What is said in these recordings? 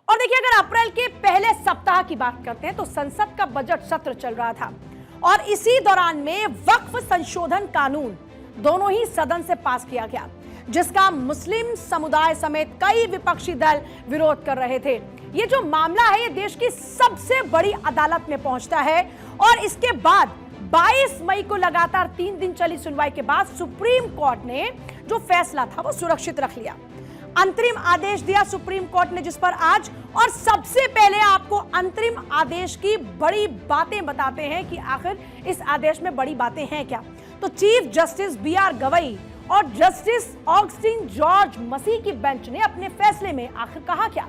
और देखिए, अगर अप्रैल के पहले सप्ताह की बात करते हैं तो संसद का बजट सत्र चल रहा था और इसी दौरान में वक्फ संशोधन कानून दोनों ही सदन से पास किया गया, जिसका मुस्लिम समुदाय समेत कई विपक्षी दल विरोध कर रहे थे। ये जो मामला है ये देश की सबसे बड़ी अदालत में पहुंचता है और इसके बाद 22 मई को लगातार 3 दिन चली सुनवाई के बाद सुप्रीम कोर्ट ने जो फैसला था वो सुरक्षित रख लिया। अंतरिम आदेश दिया सुप्रीम कोर्ट ने, जिस पर आज और सबसे पहले आपको अंतरिम आदेश की बड़ी बातें बताते हैं कि आखिर इस आदेश में बड़ी बातें हैं क्या। तो चीफ जस्टिस BR गवई और जस्टिस ऑगस्टिन जॉर्ज मसीह की बेंच ने अपने फैसले में आखिर कहा क्या,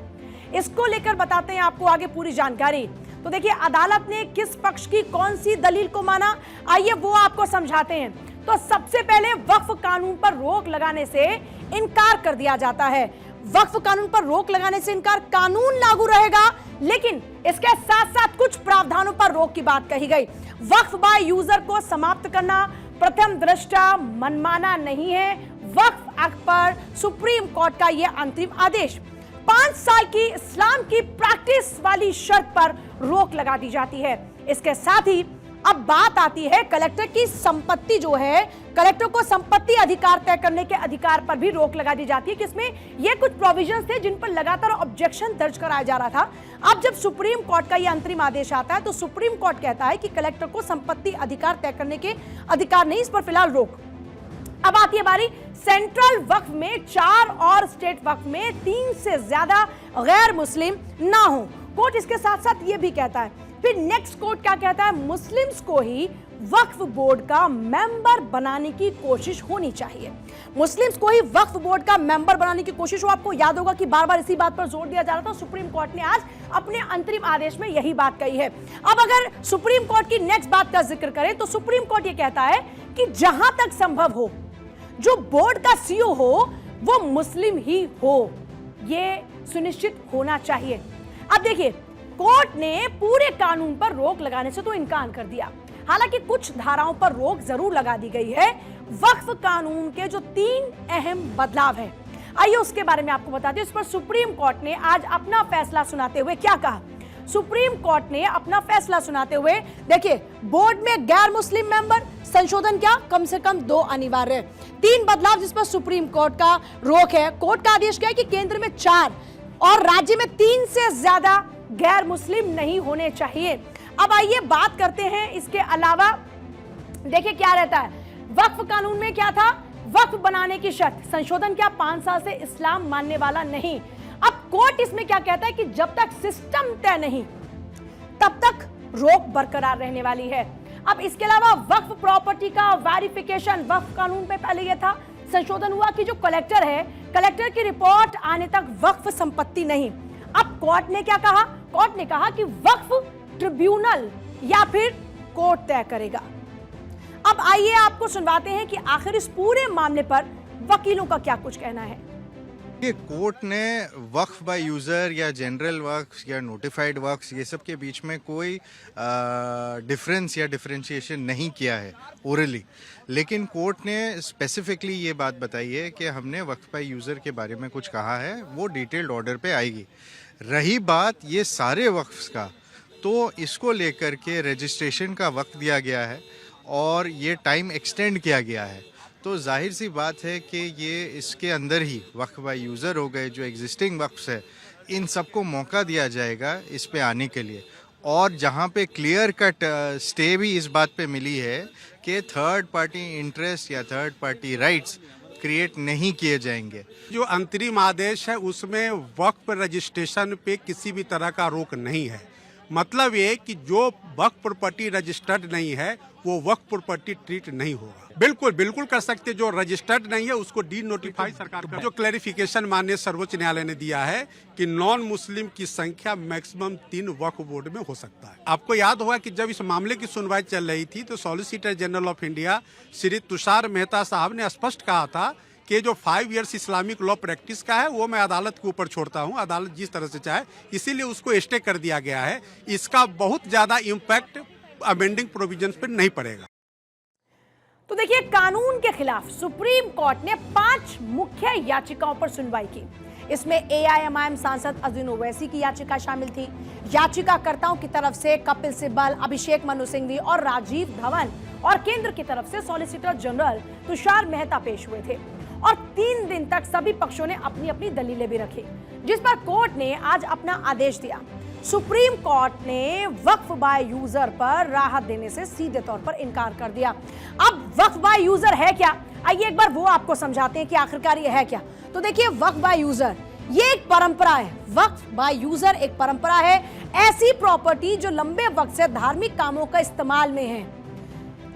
इसको लेकर बताते हैं आपको आगे पूरी जानकारी। तो देखिए, अदालत ने किस पक्ष की कौन सी दलील को माना, आइए वो आपको समझाते हैं। तो सबसे पहले वक्फ कानून पर रोक लगाने से इनकार कर दिया जाता है। वक्फ कानून पर रोक लगाने से इनकार, कानून लागू रहेगा लेकिन इसके साथ साथ कुछ प्रावधानों पर रोक की बात कही गई। वक्फ बाय यूजर को समाप्त करना प्रथम दृष्टया मनमाना नहीं है। वक्फ एक्ट पर सुप्रीम कोर्ट का यह अंतिम आदेश। 5 साल की इस्लाम की प्रैक्टिस वाली शर्त पर रोक लगा दी जाती है। इसके साथ ही अब बात आती है कलेक्टर की संपत्ति जो है, कलेक्टर को संपत्ति अधिकार तय करने के अधिकार पर भी रोक लगा दी जाती है, किसमें ये कुछ प्रोविजंस थे जिन पर लगातार ऑब्जेक्शन दर्ज कराया जा रहा था। अब जब सुप्रीम कोर्ट का ये अंतरिम आदेश आता है तो सुप्रीम कोर्ट कहता है कि कलेक्टर को संपत्ति अधिकार तय करने के अधिकार नहीं, इस पर फिलहाल रोक। अब आती है बारी सेंट्रल वक्फ में 4 और स्टेट वक्फ में 3 से ज्यादा गैर मुस्लिम ना हो। कोर्ट इसके साथ साथ ये भी कहता है, फिर नेक्स्ट कोर्ट क्या कहता है, मुस्लिम्स को ही वक्फ बोर्ड का मेंबर बनाने की कोशिश होनी चाहिए। मुस्लिम्स को ही वक्फ बोर्ड का मेंबर बनाने की कोशिश हो। आपको याद होगा कि बार बार इसी बात पर जोर दिया जा रहा था। सुप्रीम कोर्ट ने आज अपने अंतरिम आदेश में यही बात कही है। अब अगर सुप्रीम कोर्ट की नेक्स्ट बात का जिक्र करें तो सुप्रीम कोर्ट ये कहता है कि जहां तक संभव हो जो बोर्ड का CEO हो वो मुस्लिम ही हो, ये सुनिश्चित होना चाहिए। अब देखिए, कोर्ट ने पूरे कानून पर रोक लगाने से तो इनकार कर दिया, हालांकि कुछ धाराओं पर रोक जरूर लगा दी गई है। वक्फ कानून के जो 3 अहम बदलाव हैं, आइए उसके बारे में आपको बता दें। इस पर सुप्रीम कोर्ट ने आज अपना फैसला सुनाते हुए क्या कहा। सुप्रीम कोर्ट ने अपना फैसला सुनाते हुए देखिए, बोर्ड में गैर मुस्लिम मेंबर संशोधन क्या, कम से कम 2 अनिवार्य। 3 बदलाव जिस पर सुप्रीम कोर्ट का रोक है। कोर्ट का आदेश क्या है कि केंद्र में 4 और राज्य में 3 से ज्यादा गैर मुस्लिम नहीं होने चाहिए। अब आइए बात करते हैं इसके अलावा। देखिए क्या रहता है, वक्फ कानून में क्या था, वक्फ बनाने की शर्त संशोधन क्या, 5 साल से इस्लाम मानने वाला नहीं। अब कोर्ट इसमें क्या कहता है कि जब तक सिस्टम तय नहीं तब तक रोक बरकरार रहने वाली है। अब इसके अलावा वक्फ प्रॉपर्टी का वेरिफिकेशन, वक्फ कानून में पहले यह था, संशोधन हुआ कि जो कलेक्टर है, कलेक्टर की रिपोर्ट आने तक वक्फ संपत्ति नहीं। अब कोर्ट ने क्या कहा, कोर्ट ने कहा कि वक्फ ट्रिब्यूनल या फिर कोर्ट तय करेगा। अब आइए आपको सुनवाते हैं कि आखिर इस पूरे मामले पर वकीलों का क्या कुछ कहना है। ये कोर्ट ने वक्फ बाय यूज़र या जनरल वक्फ या नोटिफाइड वक्फ ये सब के बीच में कोई डिफरेंस या डिफरेंशिएशन नहीं किया है ओरली, लेकिन कोर्ट ने स्पेसिफिकली ये बात बताई है कि हमने वक्फ बाय यूज़र के बारे में कुछ कहा है, वो डिटेल्ड ऑर्डर पे आएगी। रही बात ये सारे वक्फ का, तो इसको लेकर के रजिस्ट्रेशन का वक्त दिया गया है और ये टाइम एक्सटेंड किया गया है। तो जाहिर सी बात है कि ये इसके अंदर ही वक्फ बाय यूज़र हो गए, जो एग्जिस्टिंग वक्फ है, इन सबको मौका दिया जाएगा इस पे आने के लिए। और जहाँ पे क्लियर कट स्टे भी इस बात पे मिली है कि थर्ड पार्टी इंटरेस्ट या थर्ड पार्टी राइट्स क्रिएट नहीं किए जाएंगे। जो अंतरिम आदेश है उसमें वक्फ रजिस्ट्रेशन पे किसी भी तरह का रोक नहीं है। मतलब ये कि जो वक्फ प्रॉपर्टी रजिस्टर्ड नहीं है वो वक्फ प्रॉपर्टी ट्रीट नहीं होगा। बिल्कुल बिल्कुल कर सकते, जो रजिस्टर्ड नहीं है उसको डी नोटिफाई सरकार कर। जो क्लैरिफिकेशन माननीय सर्वोच्च न्यायालय ने दिया है कि नॉन मुस्लिम की संख्या मैक्सिमम 3 वक्फ बोर्ड में हो सकता है। आपको याद होगा कि जब इस मामले की सुनवाई चल रही थी तो solicitor general of India Shri Tushar Mehta साहब ने स्पष्ट कहा था कि जो 5 इयर्स इस्लामिक लॉ प्रैक्टिस का है वो मैं अदालत के ऊपर छोड़ता हूं, अदालत जिस तरह से चाहे, इसीलिए उसको स्टे कर दिया गया है। इसका बहुत ज्यादा इम्पैक्ट अमेंडिंग प्रोविजंस पर नहीं पड़ेगा। तो देखिए, कानून के खिलाफ सुप्रीम कोर्ट ने 5 मुख्य याचिकाओं पर सुनवाई की। इसमें एआईएमआईएम सांसद अजीन ओवैसी की याचिका शामिल थी। याचिकाकर्ताओं की तरफ से कपिल सिब्बल, अभिषेक मनु सिंघवी और राजीव धवन और केंद्र की तरफ से सॉलिसिटर जनरल तुषार मेहता पेश हुए थे और 3 दिन तक सभी पक्षों ने अपनी अपनी दलीलें भी रखी, जिस पर कोर्ट ने आज अपना आदेश दिया। सुप्रीम कोर्ट ने वक्फ बाय यूजर पर राहत देने से सीधे तौर पर इनकार कर दिया। अब वक्फ बाय यूजर है क्या, आइए एक बार वो आपको समझाते हैं कि आखिरकार ये है क्या। तो देखिए, वक्फ बाय यूजर ये एक परंपरा है। वक्फ बाय यूजर एक परंपरा है, ऐसी प्रॉपर्टी जो लंबे वक्त से धार्मिक कामों का इस्तेमाल में है।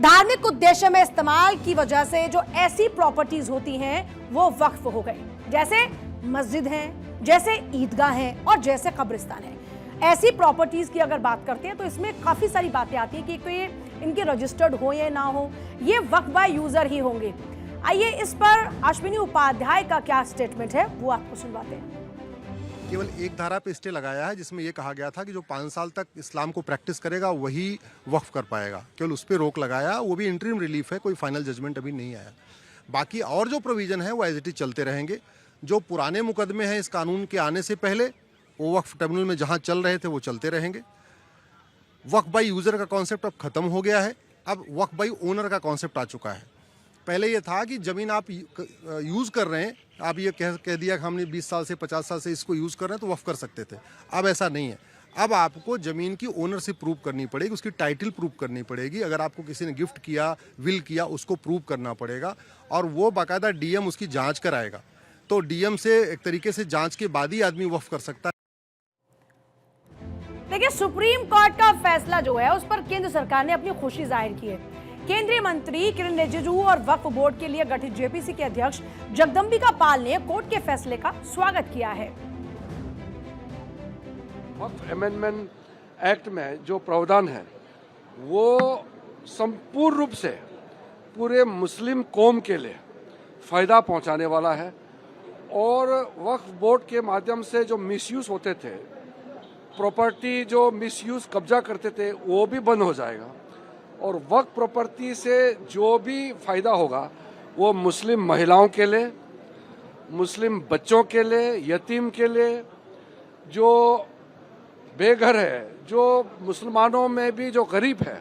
धार्मिक उद्देश्य में इस्तेमाल की वजह से जो ऐसी प्रॉपर्टीज होती हैं वो वक्फ हो गई, जैसे मस्जिद हैं, जैसे ईदगाह हैं और जैसे कब्रिस्तान है। ऐसी प्रॉपर्टीज की अगर बात करते हैं तो इसमें काफी सारी बातें आती हैं कि तो ये इनके रजिस्टर्ड हो या ना हो, ये वक्फ बाय यूजर ही होंगे। आइए इस पर अश्विनी उपाध्याय का क्या स्टेटमेंट है वो आपको सुनवाते हैं। केवल एक धारा पे स्टे लगाया है जिसमें यह कहा गया था कि जो 5 साल तक इस्लाम को प्रैक्टिस करेगा वही वक्फ कर पाएगा, केवल उस पर रोक लगाया। वो भी इंटरिम रिलीफ है, कोई फाइनल जजमेंट अभी नहीं आया। बाकी और जो प्रोविजन है वो एज इट इज चलते रहेंगे। जो पुराने मुकदमे हैं इस कानून के आने से पहले, वो वक्फ ट्रिब्यूनल में जहां चल रहे थे वो चलते रहेंगे। वक्फ बाई यूजर का कॉन्सेप्ट अब खत्म हो गया है, अब वक्फ बाई ओनर का कॉन्सेप्ट आ चुका है। पहले ये था कि जमीन आप यूज कर रहे हैं, आप ये कह दिया कि हमने 20 साल से 50 साल से इसको यूज कर रहे हैं तो वक्फ कर सकते थे। अब ऐसा नहीं है, अब आपको जमीन की ओनरशिप प्रूव करनी पड़ेगी, उसकी टाइटल प्रूव करनी पड़ेगी। अगर आपको किसी ने गिफ्ट किया, विल किया, उसको प्रूव करना पड़ेगा और वो बाकायदा डीएम उसकी जांच कराएगा। तो डीएम से एक तरीके से जांच के बाद ही आदमी वक्फ कर सकता है। देखिए, सुप्रीम कोर्ट का फैसला जो है उस पर केंद्र सरकार ने अपनी खुशी जाहिर की है। केंद्रीय मंत्री किरण रिजिजू और वक्फ बोर्ड के लिए गठित जेपीसी के अध्यक्ष जगदम्बिका पाल ने कोर्ट के फैसले का स्वागत किया है। वक्फ अमेंडमेंट एक्ट में जो प्रावधान है वो संपूर्ण रूप से पूरे मुस्लिम कौम के लिए फायदा पहुंचाने वाला है और वक्फ बोर्ड के माध्यम से जो मिसयूज होते थे, प्रॉपर्टी जो मिसयूज कब्जा करते थे, वो भी बंद हो जाएगा और वक्फ प्रॉपर्टी से जो भी फायदा होगा वो मुस्लिम महिलाओं के लिए, मुस्लिम बच्चों के लिए, यतीम के लिए, जो बेघर है, जो मुसलमानों में भी जो गरीब है,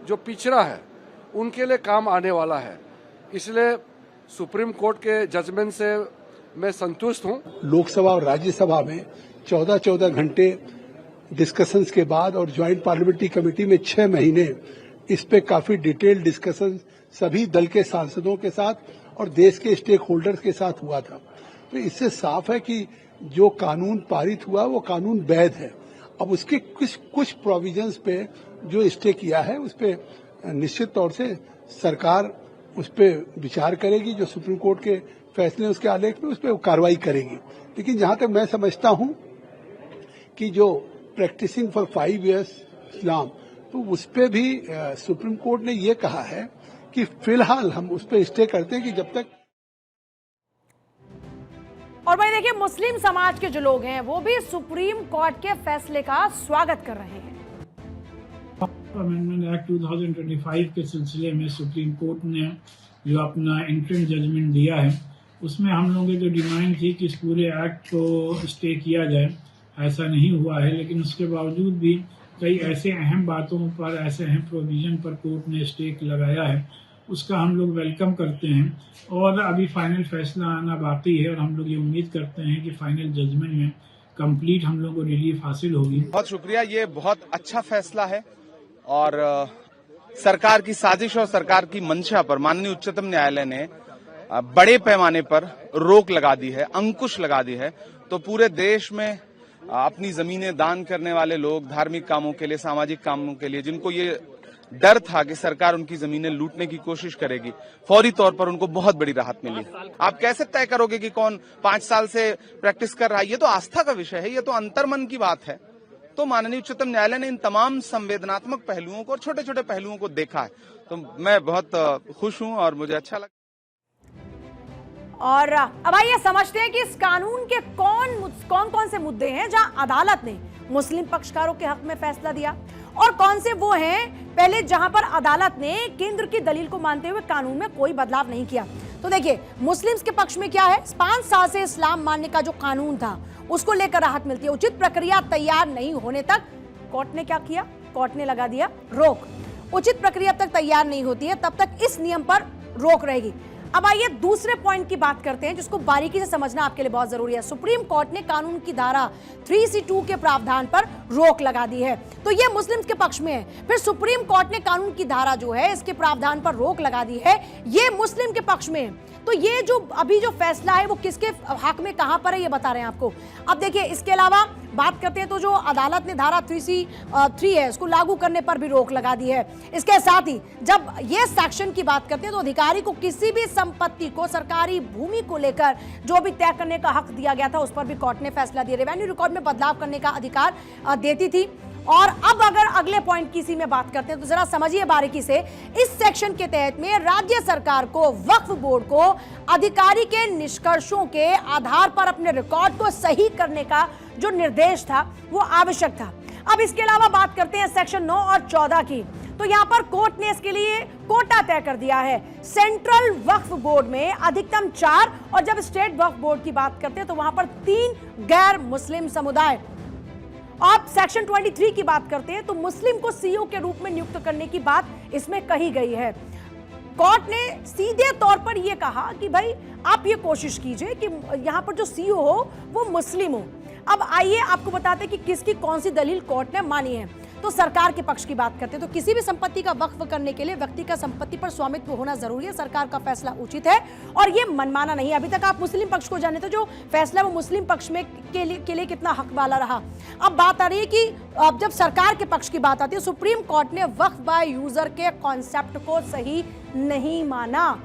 जो पिछड़ा है, उनके लिए काम आने वाला है। इसलिए सुप्रीम कोर्ट के जजमेंट से मैं संतुष्ट हूं। लोकसभा और राज्यसभा में 14-14 घंटे डिस्कशंस के बाद और ज्वाइंट पार्लियामेंट्री कमेटी में 6 महीने इस पे काफी डिटेल डिस्कशन सभी दल के सांसदों के साथ और देश के स्टेक होल्डर्स के साथ हुआ था। तो इससे साफ है कि जो कानून पारित हुआ वो कानून वैध है। अब उसके कुछ प्रोविजंस पे जो स्टे किया है उस पे निश्चित तौर से सरकार उस पे विचार करेगी, जो सुप्रीम कोर्ट के फैसले उसके आलेख में उस पे कार्रवाई करेगी। लेकिन जहां तक मैं समझता हूं कि जो प्रैक्टिसिंग फॉर 5 इयर्स इस्लाम, तो उस पे भी सुप्रीम कोर्ट ने ये कहा है कि फिलहाल हम उस पे स्टे करते हैं कि जब तक। और भाई देखिए, मुस्लिम समाज के जो लोग हैं वो भी सुप्रीम कोर्ट के फैसले का स्वागत कर रहे हैं। अमेंडमेंट एक्ट 2025 के सिलसिले में सुप्रीम कोर्ट ने जो अपना इंटरिम जजमेंट दिया है उसमें हम लोगों की जो डिमांड थी कि इस पूरे एक्ट को स्टे किया जाए, ऐसा नहीं हुआ है। लेकिन उसके बावजूद भी कई ऐसे अहम बातों पर, ऐसे अहम प्रोविजन पर कोर्ट ने स्टे लगाया है, उसका हम लोग वेलकम करते हैं। और अभी फाइनल फैसला आना बाकी है और हम लोग ये उम्मीद करते हैं कि फाइनल जजमेंट में कंप्लीट हम लोग को रिलीफ हासिल होगी। बहुत शुक्रिया, ये बहुत अच्छा फैसला है और सरकार की साजिश और सरकार की मंशा पर माननीय उच्चतम न्यायालय ने बड़े पैमाने पर रोक लगा दी है, अंकुश लगा दी है। तो पूरे देश में अपनी जमीनें दान करने वाले लोग, धार्मिक कामों के लिए, सामाजिक कामों के लिए, जिनको ये डर था कि सरकार उनकी जमीनें लूटने की कोशिश करेगी, फौरी तौर पर उनको बहुत बड़ी राहत मिली। आप कैसे तय करोगे कि कौन 5 साल से प्रैक्टिस कर रहा है? ये तो आस्था का विषय है, ये तो अंतर्मन की बात है। तो माननीय उच्चतम न्यायालय ने इन तमाम संवेदनात्मक पहलुओं को और छोटे छोटे पहलुओं को देखा है। तो मैं बहुत खुश हूं और मुझे अच्छा लगा। और अब आइए समझते हैं कि इस कानून के कौन से मुद्दे हैं जहां अदालत ने मुस्लिम पक्षकारों के हक में फैसला दिया और कौन से वो हैं पहले जहां पर अदालत ने केंद्र की दलील को मानते हुए कानून में कोई बदलाव नहीं किया। तो देखिए मुस्लिम्स के पक्ष में क्या है, 5 साल से इस्लाम मानने का जो कानून था उसको लेकर राहत मिलती है। उचित प्रक्रिया तैयार नहीं होने तक कोर्ट ने क्या किया, कोर्ट ने लगा दिया रोक। उचित प्रक्रिया तक तैयार नहीं होती है तब तक इस नियम पर रोक रहेगी। अब आइए दूसरे पॉइंट की बात करते हैं जिसको बारीकी से समझना आपके लिए बहुत जरूरी है। सुप्रीम कोर्ट ने कानून की धारा 3C2 के प्रावधान पर रोक लगा दी है, तो ये मुस्लिम्स के पक्ष में है। फिर सुप्रीम कोर्ट ने कानून की धारा जो है इसके प्रावधान पर रोक लगा दी है, ये मुस्लिम के पक्ष में है। तो ये जो अभी जो फैसला है वो किसके हक में कहां पर है ये बता रहे हैं आपको। अब देखिए इसके अलावा बात करते हैं तो जो अदालत ने धारा 3C3 है उसको लागू करने पर भी रोक लगा दी है। इसके साथ ही जब ये सेक्शन की बात करते हैं तो अधिकारी को किसी भी संपत्ति को, सरकारी भूमि को लेकर जो भी तय करने का हक दिया गया था उस पर भी कोर्ट ने फैसला दिया। रेवेन्यू रिकॉर्ड में बदलाव करने का अधिकार देती थी। और अब अगर अगले पॉइंट की में बात करते हैं तो जरा समझिए बारीकी से। इस सेक्शन के तहत में राज्य सरकार को वक्फ बोर्ड को अधिकारी के निष्कर्षों के आधार पर अपने रिकॉर्ड को सही करने का जो निर्देश था वो आवश्यक था। अब इसके अलावा बात करते हैं सेक्शन 9 और 14 की, तो यहां पर कोर्ट ने इसके लिए कोटा तय कर दिया है। सेंट्रल वक्फ बोर्ड में अधिकतम 4 और जब स्टेट वक्फ बोर्ड की बात करते हैं तो वहां पर 3 गैर मुस्लिम समुदाय। अब सेक्शन 23 की बात करते हैं तो मुस्लिम को सीईओ के रूप में नियुक्त करने की बात इसमें कही गई है। कोर्ट ने सीधे तौर पर यह कहा कि भाई आप ये कोशिश कीजिए कि यहां पर जो सीईओ हो वो मुस्लिम हो। अब आइए आपको बताते हैं कि किसकी कौन सी दलील कोर्ट ने मानी है। तो सरकार के पक्ष की बात करते हैं तो किसी भी संपत्ति का वक्फ करने के लिए व्यक्ति का संपत्ति पर स्वामित्व होना जरूरी है। सरकार का फैसला उचित है और ये मनमाना नहीं है। अभी तक आप मुस्लिम पक्ष को जाने तो जो फैसला वो मुस्लिम पक्ष में के लिए कितना हक वाला रहा। अब बात आ रही है कि अब जब सरकार के पक्ष की बात आती है, सुप्रीम कोर्ट ने वक्फ बाय यूजर के कॉन्सेप्ट को सही नहीं माना।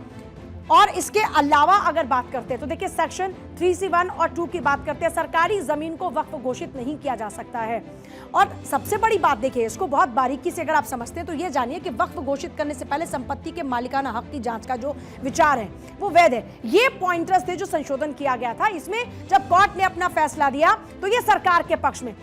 और इसके अलावा अगर बात करते हैं तो देखिए सेक्शन 3C1 और 2 की बात करते हैं, सरकारी जमीन को वक्फ घोषित नहीं किया जा सकता है। और सबसे बड़ी बात देखिए, इसको बहुत बारीकी से अगर आप समझते हैं तो ये जानिए कि वक्फ घोषित करने से पहले संपत्ति के मालिकाना हक की जांच का जो विचार है वो वैध है। ये पॉइंटर्स थे जो संशोधन किया गया था। इसमें जब कोर्ट ने अपना फैसला दिया तो ये सरकार के पक्ष में।